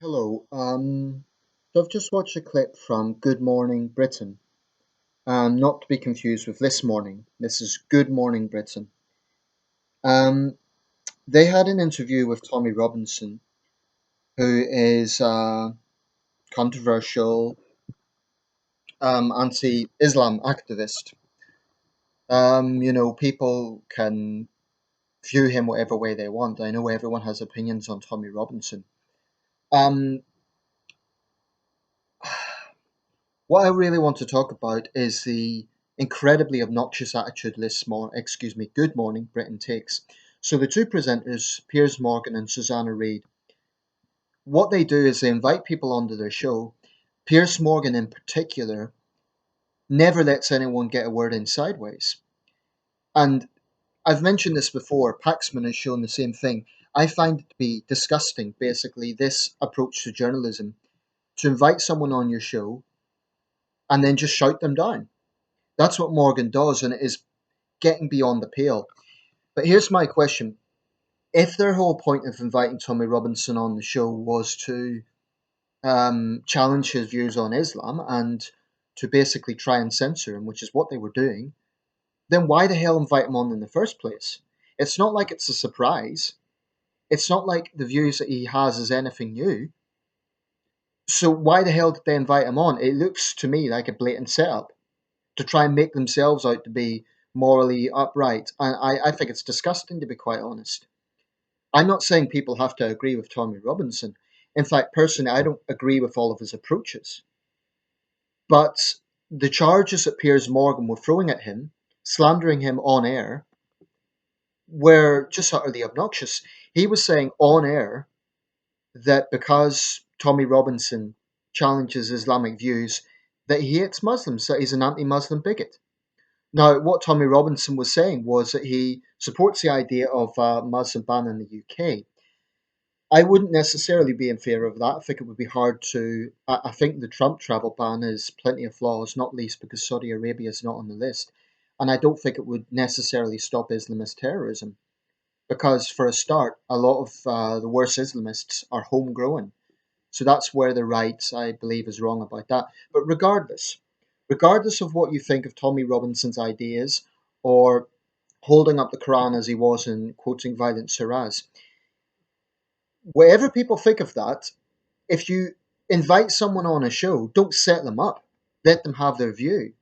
Hello. So I've just watched a clip from Good Morning Britain. Not to be confused with This Morning. This is Good Morning Britain. Um, they had an interview with Tommy Robinson, who is a controversial anti-Islam activist. People can view him whatever way they want. I know everyone has opinions on Tommy Robinson. Um, What I really want to talk about is the incredibly obnoxious attitude Good Morning Britain takes. So the two presenters, Piers Morgan and Susanna Reid, what they do is they invite people onto their show. Piers Morgan in particular never lets anyone get a word in sideways. And I've mentioned this before, Paxman has shown the same thing. I find it to be disgusting, basically, this approach to journalism, to invite someone on your show and then just shout them down. That's what Morgan does, and it is getting beyond the pale. But here's my question. If their whole point of inviting Tommy Robinson on the show was to challenge his views on Islam and to basically try and censor him, which is what they were doing, then why the hell invite him on in the first place? It's not like it's a surprise. It's not like the views that he has is anything new. So why the hell did they invite him on? It looks to me like a blatant setup to try and make themselves out to be morally upright. And I think it's disgusting, to be quite honest. I'm not saying people have to agree with Tommy Robinson. In fact, personally, I don't agree with all of his approaches. But the charges that Piers Morgan were throwing at him, slandering him on air, were just utterly obnoxious. He was saying on air that because Tommy Robinson challenges Islamic views, that he hates Muslims, that he's an anti Muslim bigot. Now, what Tommy Robinson was saying was that he supports the idea of a Muslim ban in the UK. I wouldn't necessarily be in favour of that. I think it would be hard to. I think the Trump travel ban has plenty of flaws, not least because Saudi Arabia is not on the list. And I don't think it would necessarily stop Islamist terrorism. Because, for a start, a lot of the worst Islamists are homegrown. So that's where the right, I believe, is wrong about that. But regardless of what you think of Tommy Robinson's ideas or holding up the Quran as he was and quoting violent surahs, whatever people think of that, if you invite someone on a show, don't set them up. Let them have their view.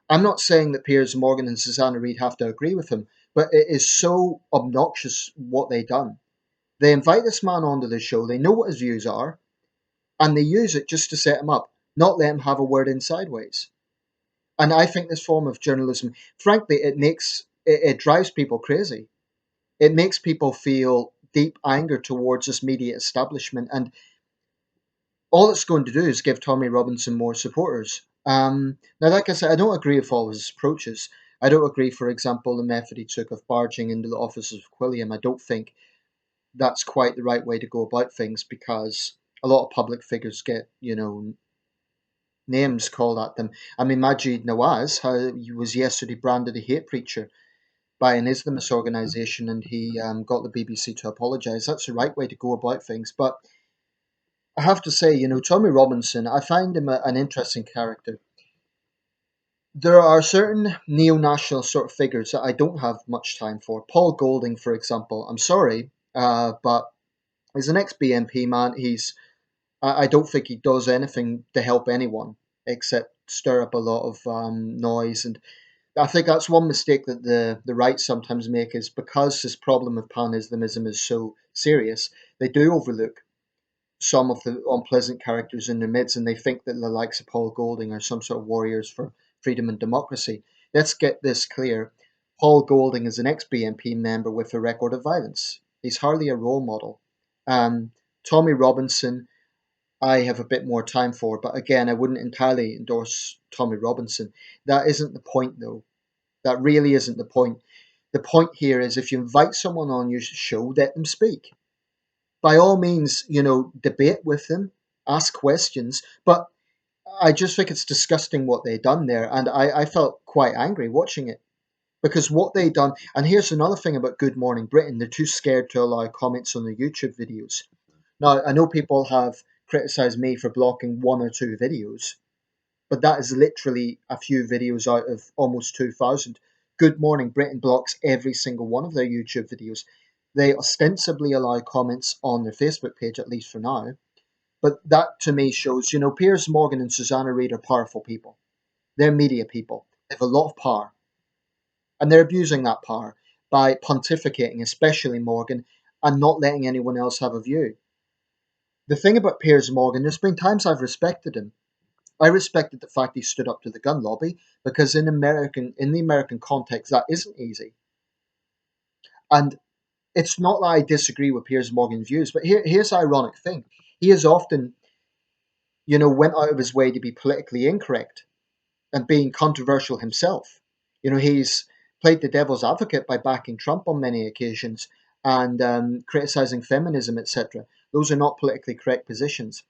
I'm not saying that Piers Morgan and Susanna Reid have to agree with him, but it is so obnoxious what they done. They invite this man onto the show, they know what his views are, and they use it just to set him up, not let him have a word in sideways. And I think this form of journalism, frankly, it drives people crazy. It makes people feel deep anger towards this media establishment, and all it's going to do is give Tommy Robinson more supporters. Now, like I said, I don't agree with all his approaches. I don't agree, for example, the method he took of barging into the offices of Quilliam. I don't think that's quite the right way to go about things because a lot of public figures get, names called at them. I mean, Majid Nawaz he was yesterday branded a hate preacher by an Islamist organisation, and he got the BBC to apologise. That's the right way to go about things. But I have to say, Tommy Robinson, I find him an interesting character. There are certain neo-national sort of figures that I don't have much time for. Paul Golding, for example. I'm sorry, but he's an ex-BNP man. I don't think he does anything to help anyone except stir up a lot of noise. And I think that's one mistake that the right sometimes make is because this problem of pan-Islamism is so serious, they do overlook some of the unpleasant characters in their midst, and they think that the likes of Paul Golding are some sort of warriors for freedom and democracy. Let's get this clear. Paul Golding is an ex-BNP member with a record of violence. He's hardly a role model. Um, Tommy Robinson, I have a bit more time for, but again, I wouldn't entirely endorse Tommy Robinson. That isn't the point, though. That really isn't the point. The point here is if you invite someone on your show, let them speak. By all means, debate with them, ask questions, but I just think it's disgusting what they done there, and I felt quite angry watching it because what they done. And here's another thing about Good Morning Britain: they're too scared to allow comments on the YouTube videos. Now, I know people have criticise me for blocking one or two videos, but that is literally a few videos out of almost 2,000. Good Morning Britain blocks every single one of their YouTube videos. They ostensibly allow comments on their Facebook page, at least for now. But that to me shows, Piers Morgan and Susanna Reid are powerful people. They're media people. They have a lot of power. And they're abusing that power by pontificating, especially Morgan, and not letting anyone else have a view. The thing about Piers Morgan, there's been times I've respected him. I respected the fact he stood up to the gun lobby because in the American context that isn't easy. And it's not that I disagree with Piers Morgan's views, but here's the ironic thing. He has often, went out of his way to be politically incorrect and being controversial himself. He's played the devil's advocate by backing Trump on many occasions and criticizing feminism, etc. Those are not politically correct positions.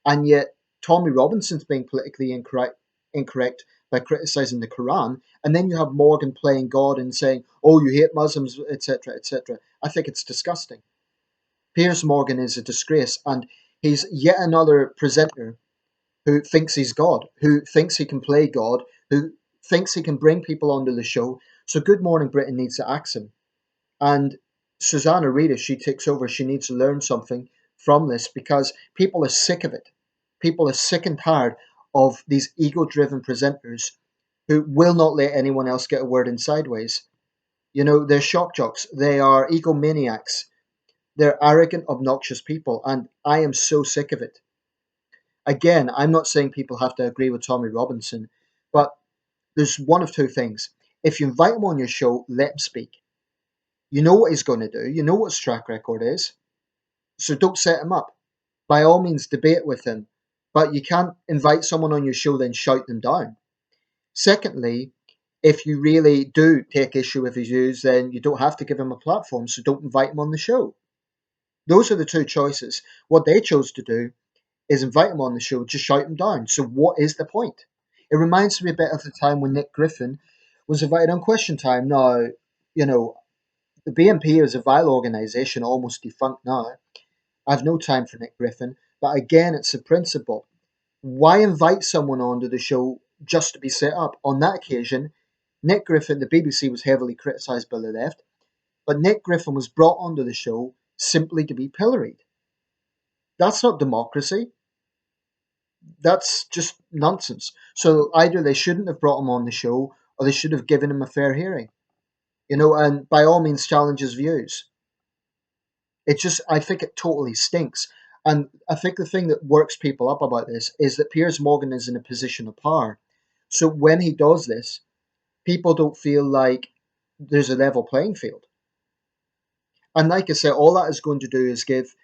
And yet, Tommy Robinson's being politically incorrect by criticizing the Quran. And then you have Morgan playing God and saying, oh, you hate Muslims, etc., etc. I think it's disgusting. Piers Morgan is a disgrace, and he's yet another presenter who thinks he's God, who thinks he can play God, who thinks he can bring people onto the show. So Good Morning Britain needs to axe him. And Susanna Reid, if she takes over, she needs to learn something from this because people are sick of it. People are sick and tired of these ego-driven presenters who will not let anyone else get a word in sideways. They're shock jocks. They are egomaniacs. They're arrogant, obnoxious people, and I am so sick of it. Again, I'm not saying people have to agree with Tommy Robinson, but there's one of two things. If you invite him on your show, let him speak. You know what he's going to do. You know what his track record is. So don't set him up. By all means, debate with him. But you can't invite someone on your show, then shout them down. Secondly, if you really do take issue with his views, then you don't have to give him a platform. So don't invite him on the show. Those are the two choices. What they chose to do is invite him on the show, just shout him down. So what is the point? It reminds me a bit of the time when Nick Griffin was invited on Question Time. Now, you know, the BNP is a vile organisation, almost defunct now. I have no time for Nick Griffin, but again, it's a principle. Why invite someone onto the show just to be set up? On that occasion, Nick Griffin, the BBC was heavily criticised by the left, but Nick Griffin was brought onto the show simply to be pilloried. That's not democracy. That's just nonsense. So either they shouldn't have brought him on the show or they should have given him a fair hearing. And by all means challenge his views. I think it totally stinks. And I think the thing that works people up about this is that Piers Morgan is in a position of power. So when he does this, people don't feel like there's a level playing field. And like I said, all that is going to do is give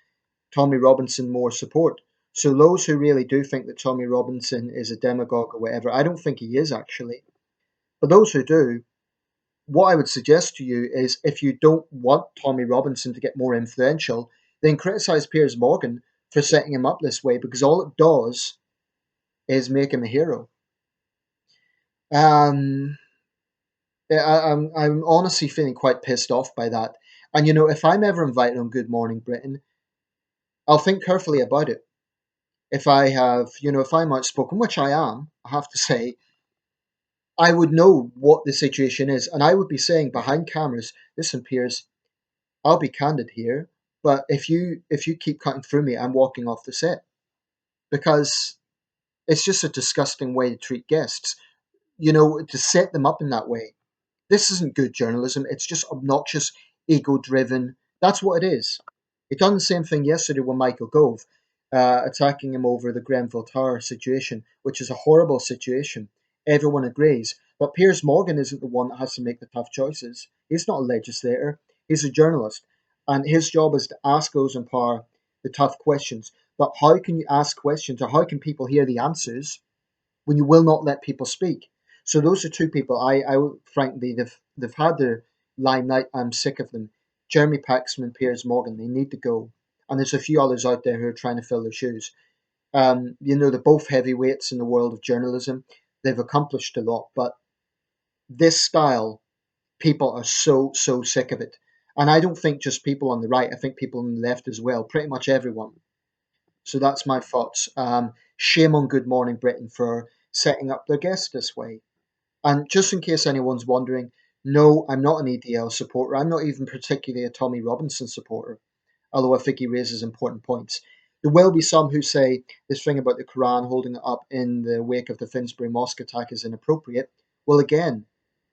Tommy Robinson more support. So those who really do think that Tommy Robinson is a demagogue or whatever, I don't think he is actually. But those who do, what I would suggest to you is if you don't want Tommy Robinson to get more influential, then criticize Piers Morgan for setting him up this way because all it does is make him a hero. I'm honestly feeling quite pissed off by that. And if I'm ever invited on Good Morning Britain, I'll think carefully about it. If I'm outspoken, which I am, I have to say, I would know what the situation is, and I would be saying behind cameras, listen, Piers, I'll be candid here, but if you keep cutting through me, I'm walking off the set because it's just a disgusting way to treat guests. To set them up in that way. This isn't good journalism. It's just obnoxious, ego-driven. That's what it is. It done the same thing yesterday with Michael Gove, attacking him over the Grenfell Tower situation, which is a horrible situation. Everyone agrees. But Piers Morgan isn't the one that has to make the tough choices. He's not a legislator. He's a journalist. And his job is to ask those in power the tough questions. But how can you ask questions or how can people hear the answers when you will not let people speak? So those are two people. I frankly, they've had their limelight. I'm sick of them. Jeremy Paxman, Piers Morgan, they need to go. And there's a few others out there who are trying to fill their shoes. They're both heavyweights in the world of journalism. They've accomplished a lot, but this style, people are so sick of it. And I don't think just people on the right. I think people on the left as well. Pretty much everyone. So that's my thoughts. Shame on Good Morning Britain for setting up their guest this way. And just in case anyone's wondering, no, I'm not an EDL supporter. I'm not even particularly a Tommy Robinson supporter, although I think he raises important points. There will be some who say this thing about the Quran holding it up in the wake of the Finsbury Mosque attack is inappropriate. Well, again,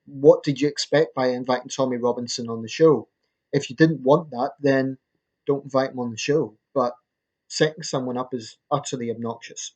what did you expect by inviting Tommy Robinson on the show? If you didn't want that, then don't invite him on the show. But setting someone up is utterly obnoxious.